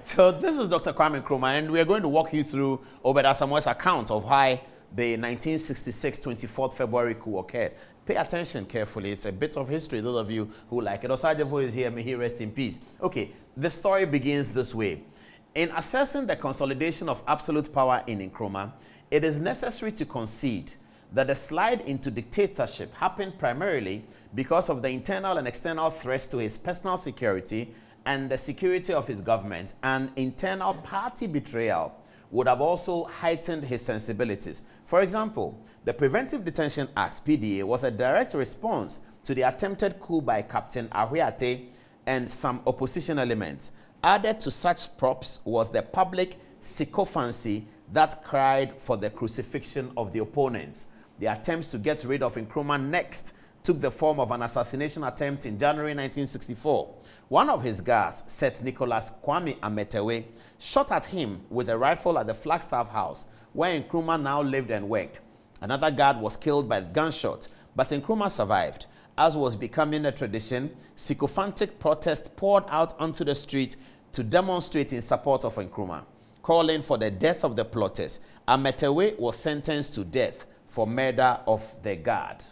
So this is Dr. Kwame Nkrumah, and we are going to walk you through Obed Asamoah's account of why the 1966 24th February coup occurred. Pay attention carefully. It's a bit of history, those of you who like it. Osajefo is here. May he rest in peace. Okay, the story begins this way. In assessing the consolidation of absolute power in Nkrumah, it is necessary to concede that the slide into dictatorship happened primarily because of the internal and external threats to his personal security and the security of his government, and internal party betrayal would have also heightened his sensibilities. For example, the Preventive Detention Act, PDA, was a direct response to the attempted coup by Captain Ahuyate and some opposition elements. Added to such props was the public sycophancy that cried for the crucifixion of the opponents. The attempts to get rid of Nkrumah next took the form of an assassination attempt in January 1964. One of his guards, Seth Nicholas Kwame Ametewe, shot at him with a rifle at the Flagstaff House, where Nkrumah now lived and worked. Another guard was killed by gunshot, but Nkrumah survived. As was becoming a tradition, sycophantic protest poured out onto the street to demonstrate in support of Nkrumah, calling for the death of the plotters. Ametewe was sentenced to death for murder of the guard.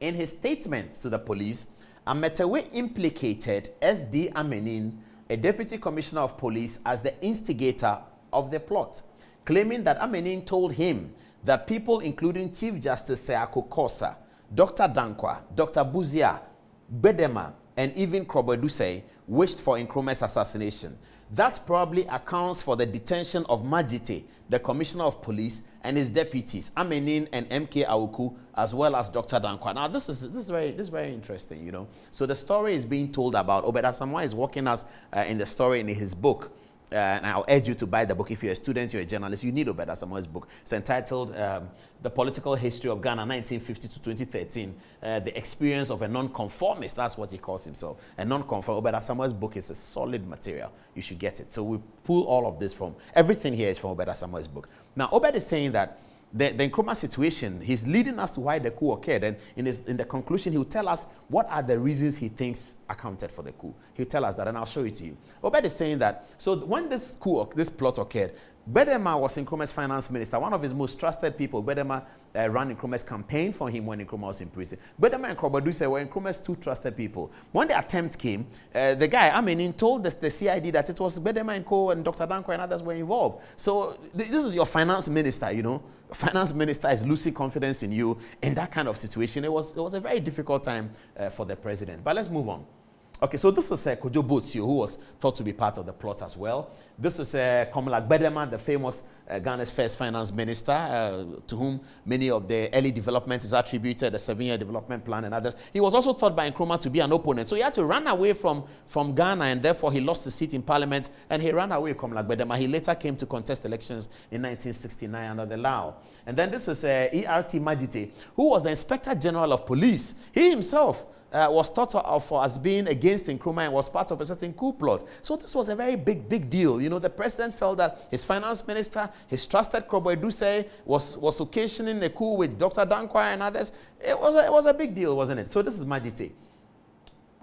In his statement to the police, Ametewe implicated S.D. Amenin, a deputy commissioner of police, as the instigator of the plot, claiming that Amenin told him that people including Chief Justice Seako Kosa, Dr. Danquah, Dr. Buzia, Bedema, and even Krobeduse wished for Nkrumah's assassination. That probably accounts for the detention of Majite, the commissioner of police, and his deputies, Amenin and M.K. Awuku, as well as Dr. Danquah. Now, this is very interesting, you know. So the story is being told about. Obed Asamoah is walking us in the story in his book. And I'll urge you to buy the book. If you're a student, you're a journalist, you need Obed Asamoah's book. It's entitled The Political History of Ghana, 1950 to 2013. The Experience of a Nonconformist. That's what he calls himself. A nonconformist. Obed Asamoah's book is a solid material. You should get it. So we pull all of this from, everything here is from Obed Asamoah's book. Now, Obed is saying that the Nkrumah situation, he's leading us to why the coup occurred. And in the conclusion, he'll tell us what are the reasons he thinks accounted for the coup. He'll tell us that, and I'll show it to you. Obed is saying that, so when this plot occurred, Bedema was Nkrumah's finance minister, one of his most trusted people. Bedema ran Nkrumah's campaign for him when Nkrumah was in prison. Bedema and Krobeduse were Nkrumah's two trusted people. When the attempt came, the guy, Amenin, told the CID that it was Bedema and Co. and Dr. Danquah and others were involved. So this is your finance minister, you know. Finance minister is losing confidence in you in that kind of situation. It was a very difficult time for the president. But let's move on. Okay, so this is Kojo Botsio, who was thought to be part of the plot as well. This is Komolak Bedema, the famous Ghana's first finance minister, to whom many of the early development is attributed, the 7-year development plan and others. He was also thought by Nkrumah to be an opponent. So he had to run away from Ghana, and therefore he lost his seat in parliament, and he ran away, Komolak Bedema. He later came to contest elections in 1969 under the Lao. And then this is E.R.T. Majite, who was the Inspector General of Police. He himself was thought of as being against Nkrumah and was part of a certain coup plot. So this was a very big deal. You know, the president felt that his finance minister, his trusted Krobeduse, was occasioning a coup with Dr. Danquah and others. It was a big deal, wasn't it? So this is Majite.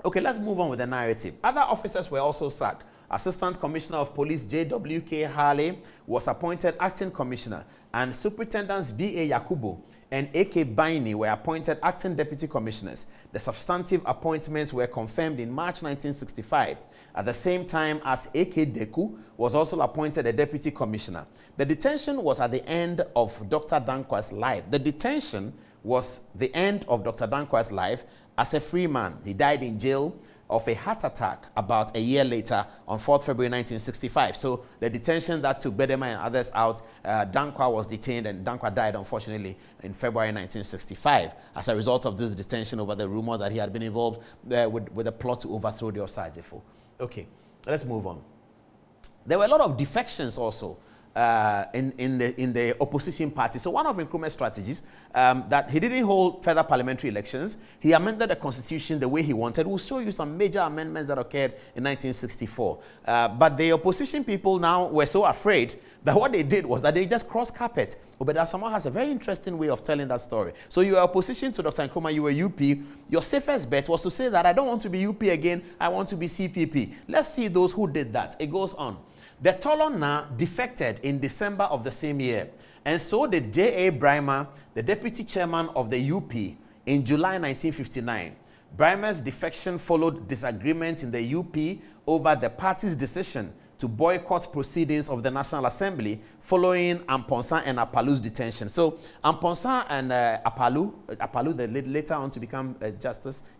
Okay, let's move on with the narrative. Other officers were also sacked. Assistant Commissioner of Police J.W.K. Harley was appointed acting commissioner, and Superintendents B.A. Yakubu and A.K. Baini were appointed acting deputy commissioners. The substantive appointments were confirmed in March 1965, at the same time as A.K. Deku was also appointed a deputy commissioner. The detention was at the end of Dr. Danquah's life. The detention was the end of Dr. Danquah's life as a free man. He died in jail of a heart attack about a year later on 4th February 1965. So the detention that took Bedema and others out, Danquah was detained, and Danquah died, unfortunately, in February 1965 as a result of this detention over the rumor that he had been involved with a plot to overthrow the Osajefo. Okay, let's move on. There were a lot of defections also in the opposition party. So one of Nkrumah's strategies, that he didn't hold further parliamentary elections. He amended the constitution the way he wanted. We'll show you some major amendments that occurred in 1964. But the opposition people now were so afraid that what they did was that they just crossed carpet. Obed Asamoah has a very interesting way of telling that story. So you were opposition to Dr. Nkrumah, you were UP. Your safest bet was to say that I don't want to be UP again, I want to be CPP. Let's see those who did that. It goes on. The Tolona defected in December of the same year. And so did J.A. Brimer, the deputy chairman of the UP, in July 1959. Brimer's defection followed disagreement in the UP over the party's decision to boycott proceedings of the National Assembly following Amponsa and Apalu's detention. So Amponsa and Apalu, later on to become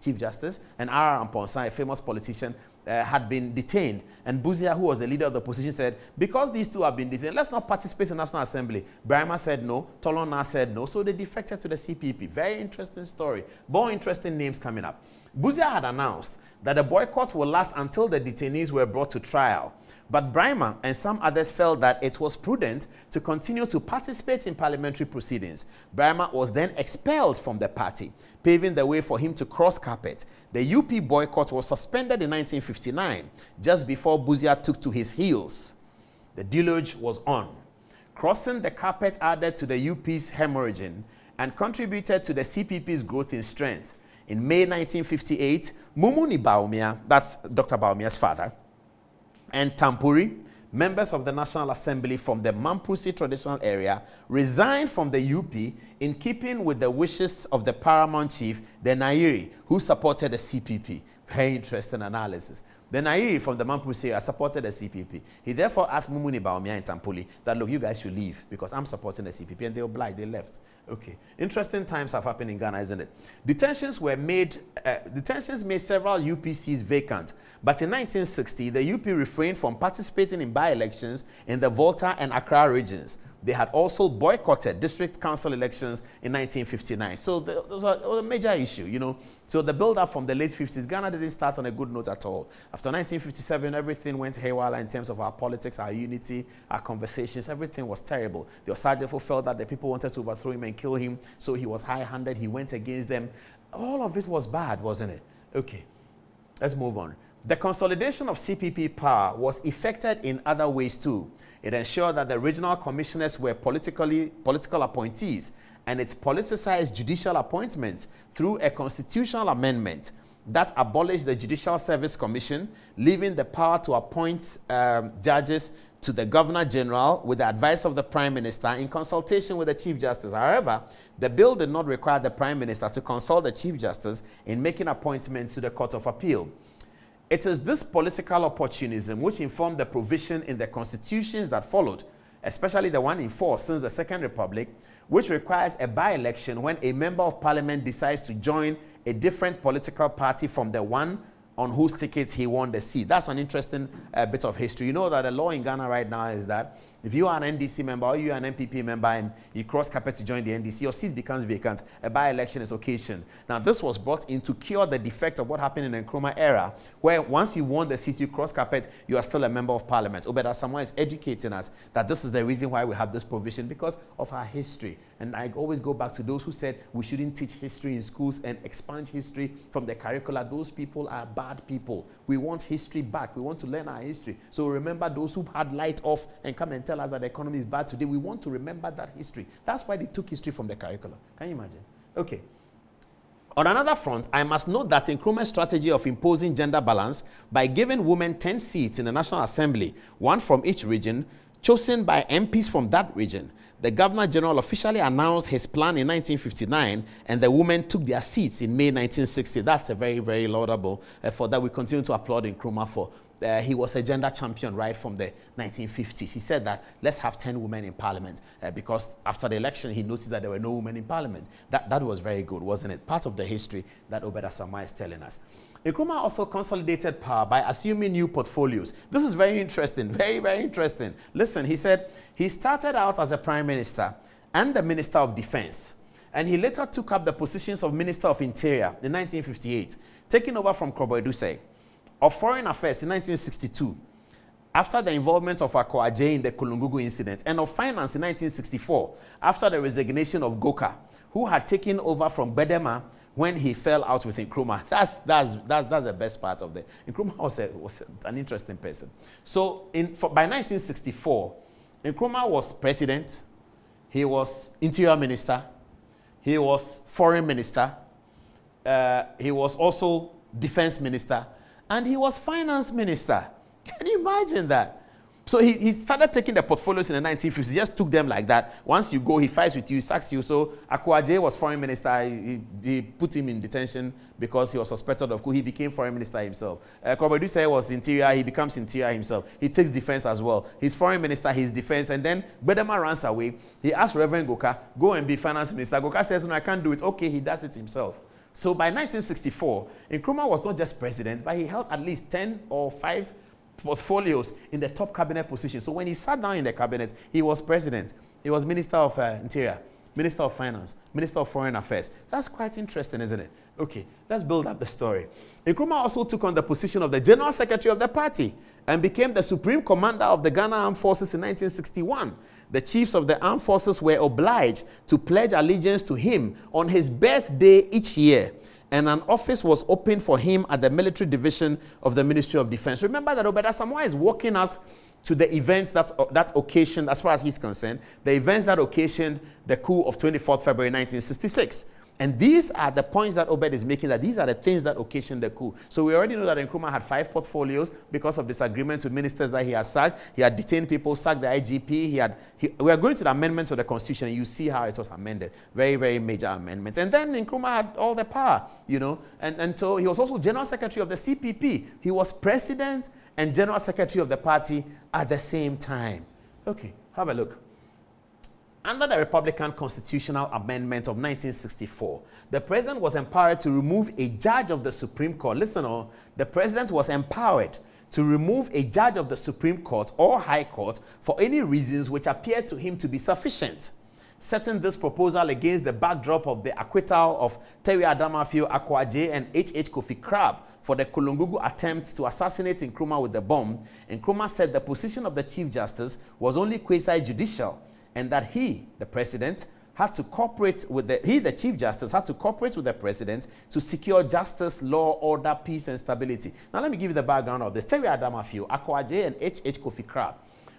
Chief Justice, and R. Amponsa, a famous politician, had been detained. And Buzia, who was the leader of the opposition, said, because these two have been detained, let's not participate in the National Assembly. Brimer said no, Tolona said no, so they defected to the CPP. Very interesting story. More interesting names coming up. Buzia had announced that the boycott will last until the detainees were brought to trial. But Brimer and some others felt that it was prudent to continue to participate in parliamentary proceedings. Brimer was then expelled from the party, paving the way for him to cross carpet. The UP boycott was suspended in 1959, just before Buzia took to his heels. The deluge was on. Crossing the carpet added to the UP's hemorrhaging and contributed to the CPP's growth in strength. In May 1958, Mumuni Bawumia, that's Dr. Bawumia's father, and Tampuri, members of the National Assembly from the Mampusi traditional area, resigned from the UP in keeping with the wishes of the paramount chief, the Nairi, who supported the CPP. Very interesting analysis. The Nairi from the Mampusi area supported the CPP. He therefore asked Mumuni Bawumia and Tampuli that, look, you guys should leave because I'm supporting the CPP. And they obliged, they left. Okay. Interesting times have happened in Ghana, isn't it? Detentions made several UP seats vacant. But in 1960, the UP refrained from participating in by-elections in the Volta and Accra regions. They had also boycotted district council elections in 1959. So it was a major issue, you know. So the build-up from the late 50s, Ghana didn't start on a good note at all. After 1957, everything went haywire in terms of our politics, our unity, our conversations. Everything was terrible. The Osajefo felt that the people wanted to overthrow him and kill him, so he was high-handed. He went against them. All of it was bad, wasn't it? Okay, let's move on. The consolidation of CPP power was effected in other ways too. It ensured that the regional commissioners were political appointees, and it politicized judicial appointments through a constitutional amendment that abolished the Judicial Service Commission, leaving the power to appoint judges to the Governor General with the advice of the Prime Minister in consultation with the Chief Justice. However, the bill did not require the Prime Minister to consult the Chief Justice in making appointments to the Court of Appeal. It is this political opportunism which informed the provision in the constitutions that followed, especially the one in force since the Second Republic, which requires a by-election when a member of parliament decides to join a different political party from the one on whose ticket he won the seat. That's an interesting bit of history. You know that the law in Ghana right now is that if you are an NDC member or you are an MPP member and you cross carpet to join the NDC, your seat becomes vacant. A by-election is occasioned. Now, this was brought in to cure the defect of what happened in the Nkrumah era, where once you won the seat, you cross carpet, you are still a member of parliament. Obed Asamoah is educating us that this is the reason why we have this provision, because of our history. And I always go back to those who said we shouldn't teach history in schools and expunge history from the curricula. Those people are bad people. We want history back. We want to learn our history. So remember those who had light off and come and tell us that the economy is bad today. We want to remember that history. That's why they took history from the curriculum. Can you imagine? Okay. On another front, I must note that Nkrumah's strategy of imposing gender balance by giving women 10 seats in the National Assembly, one from each region, chosen by MPs from that region. The Governor General officially announced his plan in 1959, and the women took their seats in May 1960. That's a very, very laudable. For that, we continue to applaud Nkrumah for. He was a gender champion right from the 1950s. He said that let's have 10 women in parliament because after the election, he noticed that there were no women in parliament. That was very good, wasn't it? Part of the history that Obed Asamoah is telling us. Nkrumah also consolidated power by assuming new portfolios. This is very interesting, very, very interesting. Listen, he said he started out as a prime minister and the minister of defense, and he later took up the positions of minister of interior in 1958, taking over from Kroboeduse, of foreign affairs in 1962, after the involvement of Adom-Otchere in the Kulungugu incident, and of finance in 1964, after the resignation of Goka, who had taken over from Bedema when he fell out with Nkrumah. That's the best part of it. Nkrumah was an interesting person. So by 1964, Nkrumah was president. He was interior minister. He was foreign minister. He was also defense minister. And he was finance minister. Can you imagine that? So he started taking the portfolios in the 1950s. He just took them like that. Once you go, he fights with you, he sacks you. So Akua was foreign minister. He put him in detention because he was suspected of coup. He became foreign minister himself. Kobedu was interior. He becomes interior himself. He takes defense as well. He's foreign minister, he's defense. And then Bedema runs away. He asks Reverend Goka, go and be finance minister. Goka says, no, I can't do it. Okay, he does it himself. So by 1964, Nkrumah was not just president, but he held at least 10 or 5 portfolios in the top cabinet position. So when he sat down in the cabinet, he was president. He was minister of interior, minister of finance, minister of foreign affairs. That's quite interesting, isn't it? Okay, let's build up the story. Nkrumah also took on the position of the general secretary of the party and became the supreme commander of the Ghana Armed Forces in 1961. The chiefs of the armed forces were obliged to pledge allegiance to him on his birthday each year. And an office was opened for him at the military division of the Ministry of Defense. Remember that Obed Asamoah is walking us to the events that occasioned, as far as he's concerned, the events that occasioned the coup of 24th February 1966. And these are the points that Obed is making, that these are the things that occasioned the coup. So we already know that Nkrumah had 5 portfolios because of disagreements with ministers that he had sacked. He had detained people, sacked the IGP. We are going to the amendments of the Constitution, and you see how it was amended. Very, very major amendments. And then Nkrumah had all the power, you know. And so he was also General Secretary of the CPP. He was President and General Secretary of the party at the same time. Okay, have a look. Under the Republican Constitutional Amendment of 1964, the president was empowered to remove a judge of the Supreme Court. Listen, the president was empowered to remove a judge of the Supreme Court or High Court for any reasons which appeared to him to be sufficient. Setting this proposal against the backdrop of the acquittal of Terry Adom-Otchere, Akua and H.H. Kofi Crab for the Kulungugu attempt to assassinate Nkrumah with the bomb, Nkrumah said the position of the Chief Justice was only quasi-judicial, and that he, the president, had to cooperate with the Chief Justice had to cooperate with the president to secure justice, law, order, peace, and stability. Now let me give you the background of this. Terry Adom-Otchere, Akua and H.H. Kofi Crab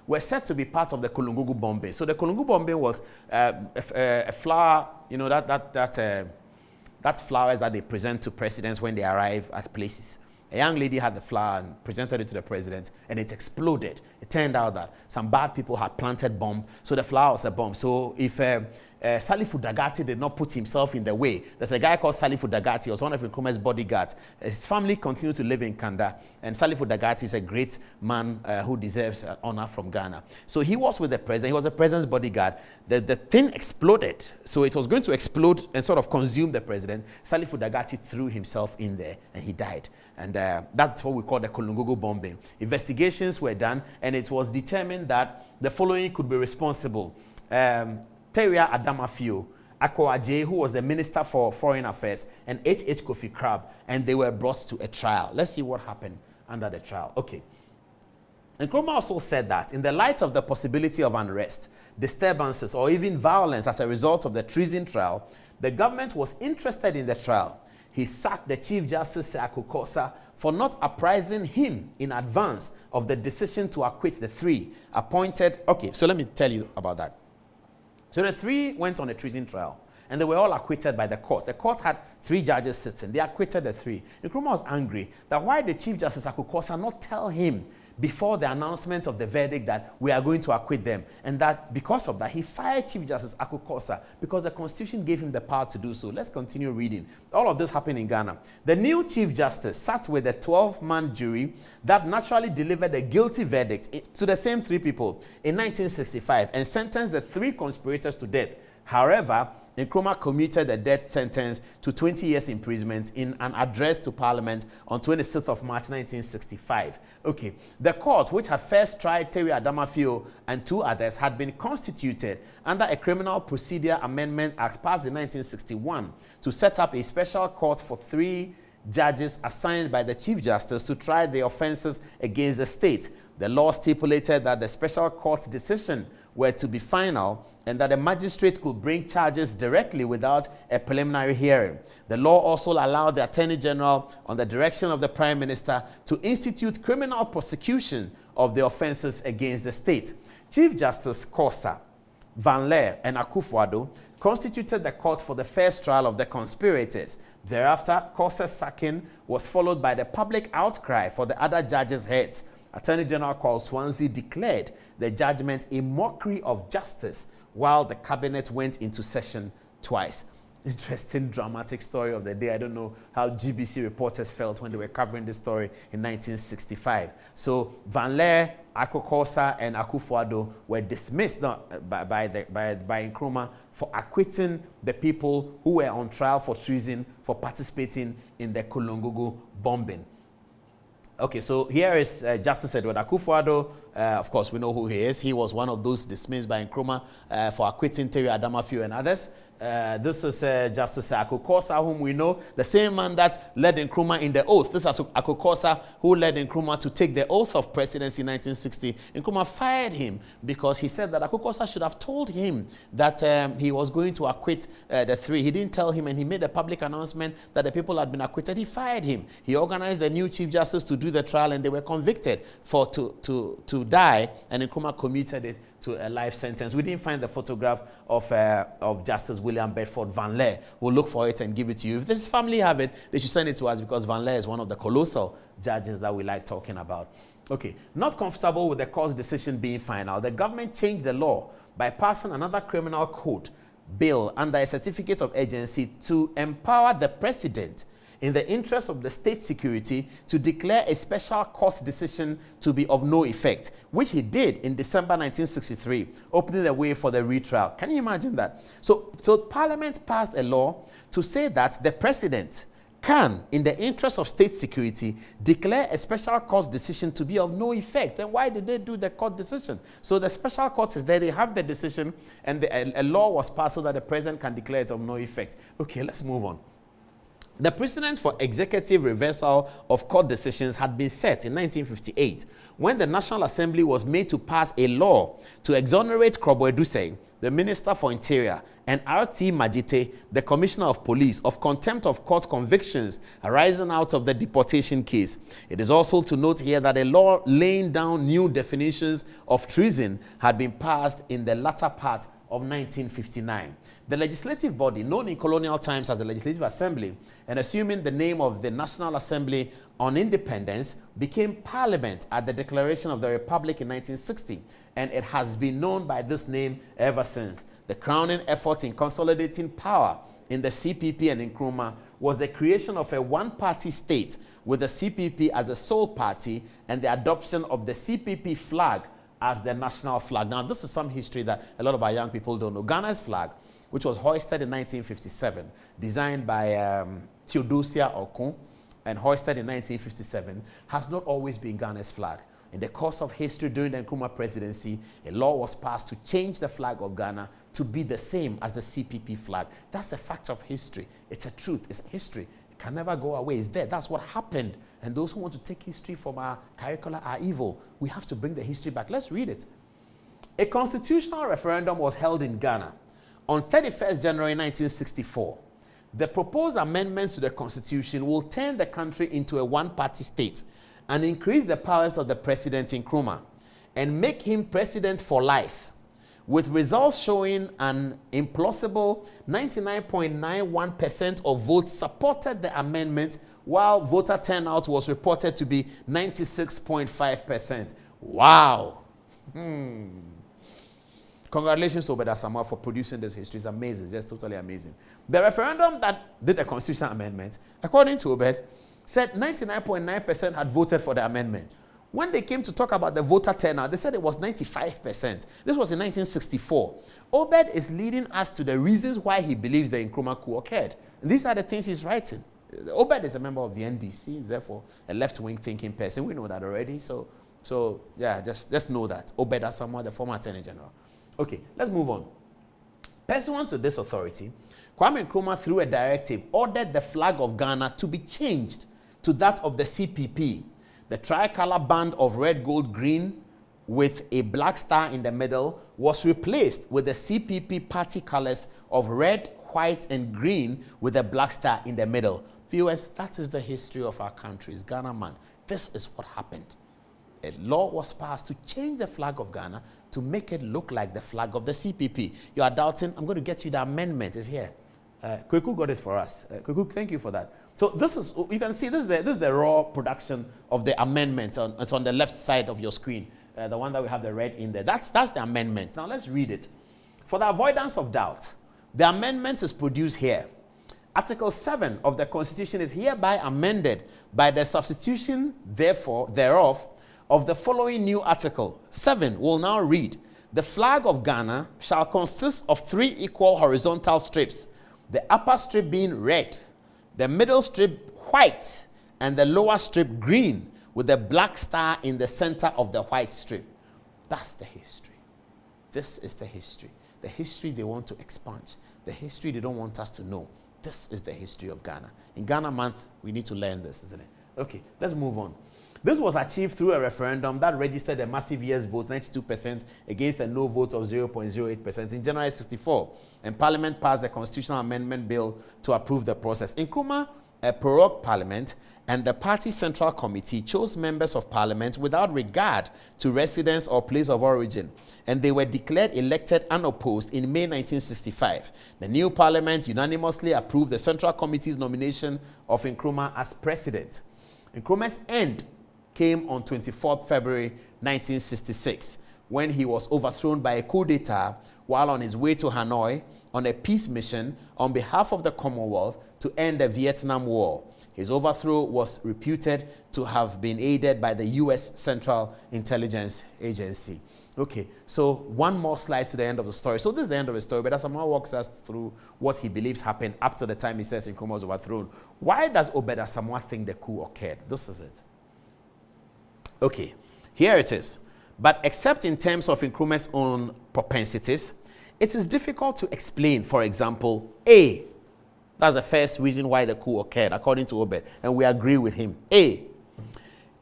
were said to be part of the Kulungugu bombing. So the Kulungugu bombing was a flower, you know, that flowers that they present to presidents when they arrive at places. A young lady had the flower and presented it to the president, and it exploded. It turned out that some bad people had planted bomb, so the flower was a bomb. So if Salifu Dagati did not put himself in the way, there's a guy called Salifu Dagati. He was one of Nkrumah's bodyguards. His family continued to live in Kanda, and Salifu Dagati is a great man who deserves honor from Ghana. So he was with the president. He was the president's bodyguard. The thing exploded, so it was going to explode and sort of consume the president. Salifu Dagati threw himself in there, and he died. And that's what we call the Kulungugu bombing. Investigations were done, and it was determined that the following could be responsible. Terry Adom-Otchere, Akua, who was the Minister for Foreign Affairs, and H.H. Kofi Crab, and they were brought to a trial. Let's see what happened under the trial. Okay. Nkrumah also said that in the light of the possibility of unrest, disturbances, or even violence as a result of the treason trial, the government was interested in the trial. He sacked the Chief Justice Akukosa for not apprising him in advance of the decision to acquit the 3 appointed. Okay, so let me tell you about that. So the 3 went on a treason trial, and they were all acquitted by the court. The court had 3 judges sitting. They acquitted the 3. Nkrumah was angry that why did Chief Justice Akukosa not tell him before the announcement of the verdict that we are going to acquit them, and that because of that he fired Chief Justice Akukosa because the Constitution gave him the power to do so. Let's continue reading. All of this happened in Ghana. The new Chief Justice sat with a 12-man jury that naturally delivered a guilty verdict to the same 3 people in 1965 and sentenced the 3 conspirators to death. However, Nkrumah commuted the death sentence to 20 years imprisonment in an address to Parliament on 26th of March 1965. Okay, the court, which had first tried Terry Adom-Otchere and 2 others, had been constituted under a Criminal Procedure Amendment Act passed in 1961 to set up a special court for 3 judges assigned by the Chief Justice to try the offenses against the state. The law stipulated that the special court's decision were to be final and that the magistrate could bring charges directly without a preliminary hearing. The law also allowed the Attorney General, on the direction of the Prime Minister, to institute criminal prosecution of the offenses against the state. Chief Justice Kosa, Van Leer, and Akufo-Addo constituted the court for the first trial of the conspirators. Thereafter, Kosa's sacking was followed by the public outcry for the other judges' heads. Attorney General Carl Swansea declared the judgment a mockery of justice, while the cabinet went into session twice. Interesting, dramatic story of the day. I don't know how GBC reporters felt when they were covering this story in 1965. So Van Leer, Kosa, and Akufo-Addo were dismissed by Nkrumah for acquitting the people who were on trial for treason for participating in the Kulungugu bombing. Okay, so here is Justice Edward Akufo-Addo. Of course, we know who he is. He was one of those dismissed by Nkrumah for acquitting Terry Adamafiu and others. This is Justice Kosa, whom we know, the same man that led Nkrumah in the oath. This is Kosa, who led Nkrumah to take the oath of presidency in 1960. Nkrumah fired him because he said that Kosa should have told him that he was going to acquit the three. He didn't tell him, and he made a public announcement that the people had been acquitted. He fired him. He organized a new Chief Justice to do the trial, and they were convicted to die, and Nkrumah commuted it to a life sentence. We didn't find the photograph of Justice William Bedford Van Leer. We'll look for it and give it to you. If this family have it, they should send it to us, because Van Leer is one of the colossal judges that we like talking about. Okay, not comfortable with the court's decision being final, the government changed the law by passing another criminal code bill under a certificate of urgency to empower the president, in the interest of the state security, to declare a special court decision to be of no effect, which he did in December 1963, opening the way for the retrial. Can you imagine that? So Parliament passed a law to say that the president can, in the interest of state security, declare a special court decision to be of no effect. Then why did they do the court decision? So the special court is there, they have the decision, and a law was passed so that the president can declare it of no effect. Okay, let's move on. The precedent for executive reversal of court decisions had been set in 1958 when the National Assembly was made to pass a law to exonerate Krobo-Edusei, the Minister for Interior, and R.T. Majite, the Commissioner of Police, of contempt of court convictions arising out of the deportation case. It is also to note here that a law laying down new definitions of treason had been passed in the latter part of 1959. The legislative body, known in colonial times as the Legislative Assembly, and assuming the name of the National Assembly on independence, became Parliament at the Declaration of the Republic in 1960, and it has been known by this name ever since. The crowning effort in consolidating power in the CPP and Nkrumah was the creation of a one-party state with the CPP as the sole party and the adoption of the CPP flag as the national flag. Now, this is some history that a lot of our young people don't know. Ghana's flag, which was hoisted in 1957, designed by Theodosia Okun and hoisted in 1957, has not always been Ghana's flag. In the course of history during the Nkrumah presidency, a law was passed to change the flag of Ghana to be the same as the CPP flag. That's a fact of history. It's a truth. It's history. It can never go away. It's there. That's what happened. And those who want to take history from our curricula are evil. We have to bring the history back. Let's read it. A constitutional referendum was held in Ghana on 31st January 1964. The proposed amendments to the constitution will turn the country into a one-party state and increase the powers of the president Nkrumah and make him president for life, with results showing an implausible 99.91% of votes supported the amendment, while voter turnout was reported to be 96.5%. Wow. Congratulations to Obed Asamoah for producing this history. It's amazing. It's just totally amazing. The referendum that did the constitutional amendment, according to Obed, said 99.9% had voted for the amendment. When they came to talk about the voter turnout, they said it was 95%. This was in 1964. Obed is leading us to the reasons why he believes the Nkrumah coup occurred. And these are the things he's writing. Obed is a member of the NDC, he's therefore a left-wing thinking person. We know that already. So yeah, just know that. Obed Asamoah, the former Attorney General. Okay, let's move on. Pursuant to this authority, Kwame Nkrumah, through a directive, ordered the flag of Ghana to be changed to that of the CPP. The tricolor band of red, gold, green with a black star in the middle was replaced with the CPP party colors of red, white, and green with a black star in the middle. Viewers, that is the history of our country. It's Ghana month. This is what happened. A law was passed to change the flag of Ghana to make it look like the flag of the CPP. You are doubting? I'm going to get you the amendment. It's here. Kweku got it for us. Kweku, thank you for that. So this is, you can see this is the raw production of the amendment. It's on the left side of your screen. The one that we have the red in there. That's the amendment. Now let's read it. For the avoidance of doubt, the amendment is produced here. Article 7 of the Constitution is hereby amended by the substitution, therefore, thereof, of the following new article. 7 will now read, the flag of Ghana shall consist of 3 equal horizontal strips, the upper strip being red, the middle strip white, and the lower strip green, with a black star in the center of the white strip. That's the history. This is the history. The history they want to expunge. The history they don't want us to know. This is the history of Ghana. In Ghana month, we need to learn this, isn't it? Okay, let's move on. This was achieved through a referendum that registered a massive yes vote, 92%, against a no vote of 0.08% in January 64. And Parliament passed the Constitutional Amendment Bill to approve the process. Nkrumah, a prorogue Parliament, and the party Central Committee chose members of Parliament without regard to residence or place of origin, and they were declared elected unopposed in May 1965. The new Parliament unanimously approved the Central Committee's nomination of Nkrumah as president. Nkrumah's end came on 24th February 1966, when he was overthrown by a coup d'etat while on his way to Hanoi on a peace mission on behalf of the Commonwealth to end the Vietnam War. His overthrow was reputed to have been aided by the U.S. Central Intelligence Agency. Okay, so one more slide to the end of the story. So this is the end of the story, but Asamoah walks us through what he believes happened up to the time he says Nkrumah was overthrown. Why does Obed Asamoah think the coup occurred? This is it. Okay, here it is. But except in terms of Nkrumah's own propensities, it is difficult to explain, for example, A. That's the first reason why the coup occurred, according to Obed, and we agree with him. A.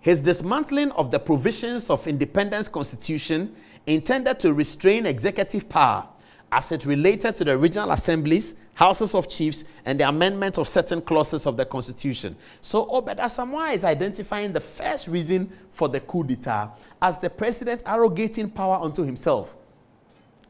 His dismantling of the provisions of Independence Constitution intended to restrain executive power as it related to the regional assemblies, houses of chiefs, and the amendment of certain clauses of the Constitution. So Obed Asamoah is identifying the first reason for the coup d'etat as the president arrogating power unto himself.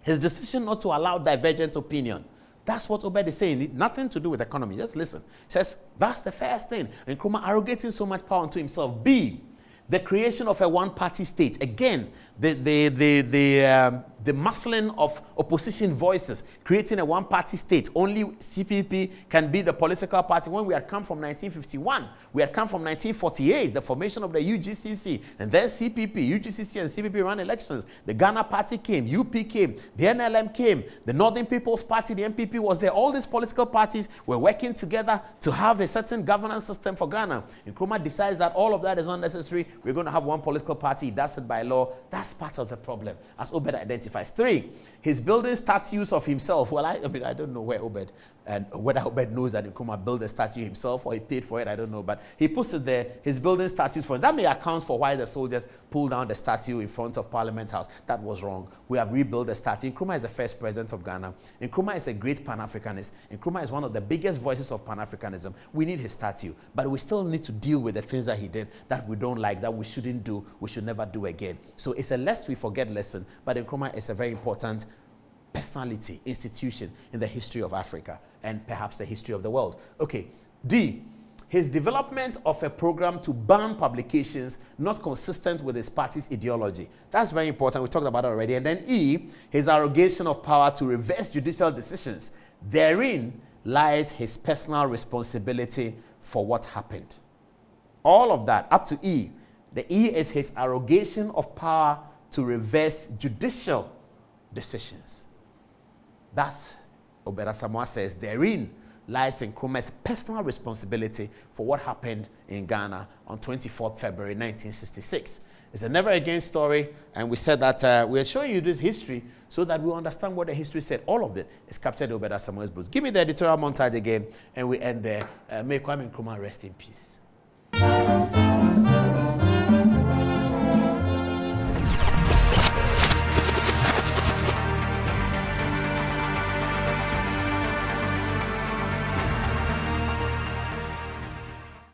His decision not to allow divergent opinion. That's what Obed is saying. Nothing to do with economy. Just listen. He says, that's the first thing. Nkrumah arrogating so much power unto himself. B, the creation of a one-party state. Again, the muscling of opposition voices, creating a one-party state. Only CPP can be the political party. When we had come from 1951, we had come from 1948, the formation of the UGCC, and then CPP, UGCC and CPP ran elections. The Ghana Party came, UP came, the NLM came, the Northern People's Party, the NPP was there. All these political parties were working together to have a certain governance system for Ghana. Nkrumah decides that all of that is unnecessary. We're going to have one political party. That's it by law. That's part of the problem, as Obed identifies. 3, his building statues of himself. Well, I don't know where Obed, and whether Obed knows that Nkrumah built the statue himself or he paid for it, I don't know. But he puts it there, his building statues for him. That may account for why the soldiers pulled down the statue in front of Parliament House. That was wrong. We have rebuilt the statue. Nkrumah is the first president of Ghana. Nkrumah is a great Pan-Africanist. Nkrumah is one of the biggest voices of Pan-Africanism. We need his statue. But we still need to deal with the things that he did that we don't like, that we shouldn't do, we should never do again. So it's a lest we forget lesson. But Nkrumah is a very important personality, institution in the history of Africa and perhaps the history of the world. Okay, D, his development of a program to ban publications not consistent with his party's ideology. That's very important. We talked about it already. And then E, his arrogation of power to reverse judicial decisions. Therein lies his personal responsibility for what happened. All of that, up to E. The E is his arrogation of power to reverse judicial decisions. That's, Obed Asamoah says, therein lies in Nkrumah's personal responsibility for what happened in Ghana on 24th February 1966. It's a never again story, and we said that we're showing you this history so that we understand what the history said. All of it is captured in Obed Asamoah's books. Give me the editorial montage again, and we end there. May Kwame Nkrumah rest in peace.